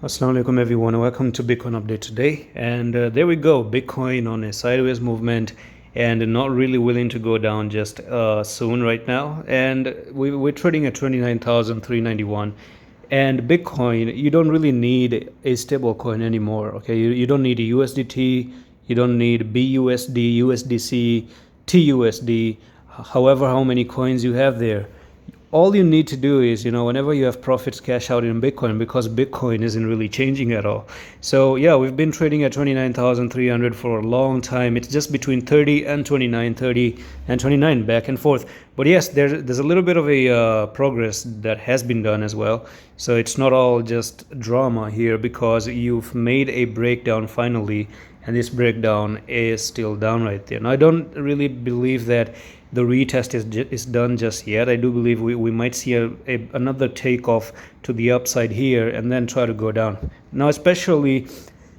Assalamu alaikum everyone, welcome to Bitcoin update today. And there we go, Bitcoin on a sideways movement and not really willing to go down just soon right now. And we're trading at 29,391. And Bitcoin, you don't really need a stable coin anymore. Okay, you don't need a USDT, you don't need BUSD, USDC, TUSD, however how many coins you have there. All you need to do is, whenever you have profits, cash out in Bitcoin, because Bitcoin isn't really changing at all. So yeah, we've been trading at 29,300 for a long time. It's just between 30 and 29, 30 and 29, back and forth. But yes, there's a little bit of a progress that has been done as well. So it's not all just drama here, because you've made a breakdown finally, and this breakdown is still down right there. Now, I don't really believe that the retest is done just yet. I do believe we might see another takeoff to the upside here and then try to go down. Now, especially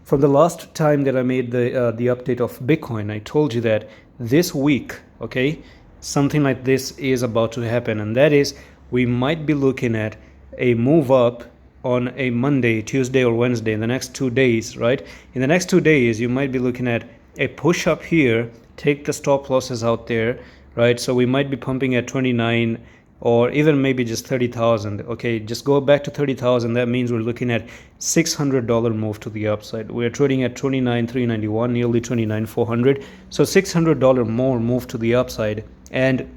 from the last time that I made the update of Bitcoin, I told you that this week, okay, something like this is about to happen, and that is we might be looking at a move up on a Monday, Tuesday, or Wednesday in the next 2 days, right? In the next 2 days, you might be looking at a push up here, take the stop losses out there, right? So we might be pumping at 29 or even maybe just 30,000. Okay, just go back to 30,000. That means we're looking at $600 move to the upside. We're trading at 29,391, nearly 29,400. So $600 more move to the upside. And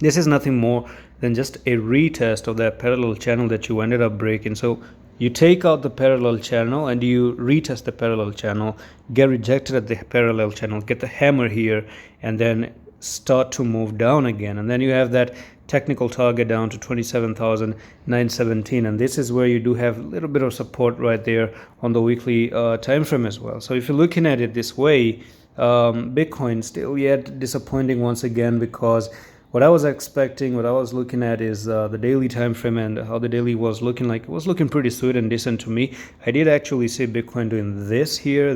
this is nothing more than just a retest of that parallel channel that you ended up breaking. So you take out the parallel channel and you retest the parallel channel, get rejected at the parallel channel, get the hammer here, and then start to move down again. And then you have that technical target down to 27,917, and this is where you do have a little bit of support right there on the weekly time frame as well. So if you're looking at it this way, Bitcoin still yet disappointing once again, because what I was expecting, what I was looking at is the daily time frame, and how the daily was looking like. It was looking pretty sweet and decent to me. I did actually see Bitcoin doing this here,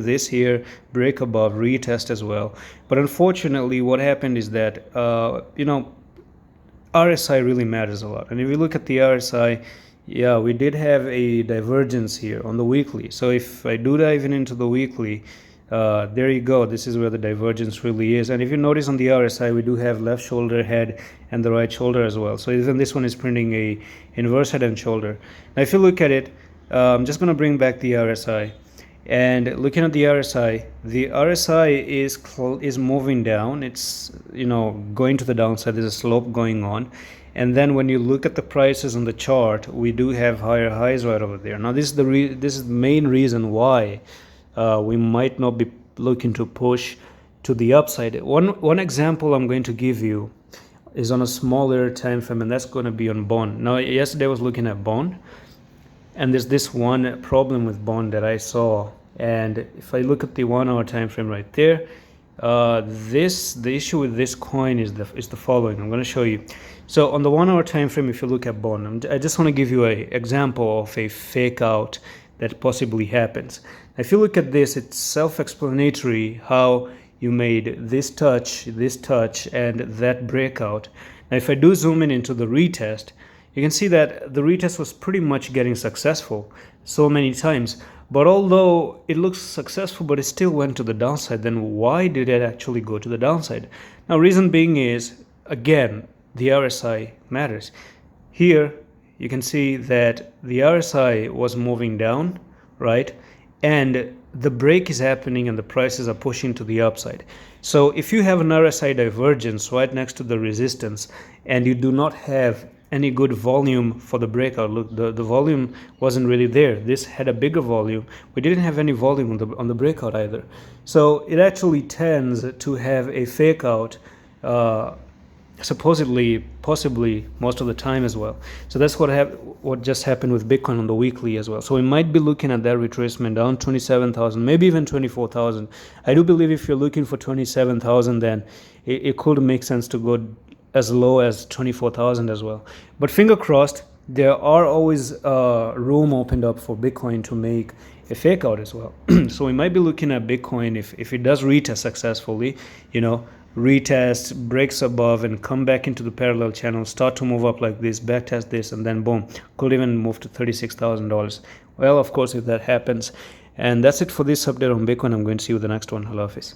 break above, retest as well. But unfortunately, what happened is that, RSI really matters a lot. And if you look at the RSI, yeah, we did have a divergence here on the weekly. So if I do dive into the weekly, there you go. This is where the divergence really is. And if you notice on the RSI, we do have left shoulder, head, and the right shoulder as well. So even this one is printing a inverse head and shoulder. Now, if you look at it, I'm just going to bring back the RSI. And looking at the RSI is moving down. It's, going to the downside. There's a slope going on. And then when you look at the prices on the chart, we do have higher highs right over there. Now, this is the main reason why we might not be looking to push to the upside. One example I'm going to give you is on a smaller time frame, and that's going to be on bond. Now, yesterday I was looking at bond, and there's this one problem with bond that I saw. And if I look at the 1 hour time frame right there, the issue with this coin is the following. I'm going to show you. So on the 1 hour time frame, if you look at bond, I just want to give you an example of a fake out that possibly happens. If you look at this, it's self-explanatory how you made this touch, and that breakout. Now, if I do zoom in into the retest, you can see that the retest was pretty much getting successful so many times. But although it looks successful, but it still went to the downside, then why did it actually go to the downside? Now, reason being is, again, the RSI matters. Here, you can see that the RSI was moving down, right? And the break is happening and the prices are pushing to the upside. So if you have an RSI divergence right next to the resistance and you do not have any good volume for the breakout, look, the volume wasn't really there. This had a bigger volume. We didn't have any volume on the breakout either. So it actually tends to have a fake out, supposedly, possibly most of the time as well. So that's what just happened with Bitcoin on the weekly as well. So we might be looking at that retracement down 27,000, maybe even 24,000. I do believe if you're looking for 27,000, then it could make sense to go as low as 24,000 as well. But finger crossed, there are always room opened up for Bitcoin to make a fake out as well. So we might be looking at Bitcoin, if it does retest successfully, retest, breaks above, and come back into the parallel channel, start to move up like this, backtest this, and then boom, could even move to $36,000. Well, of course, if that happens. And that's it for this update on Bitcoin. I'm going to see you in the next one. Hello, Hafiz.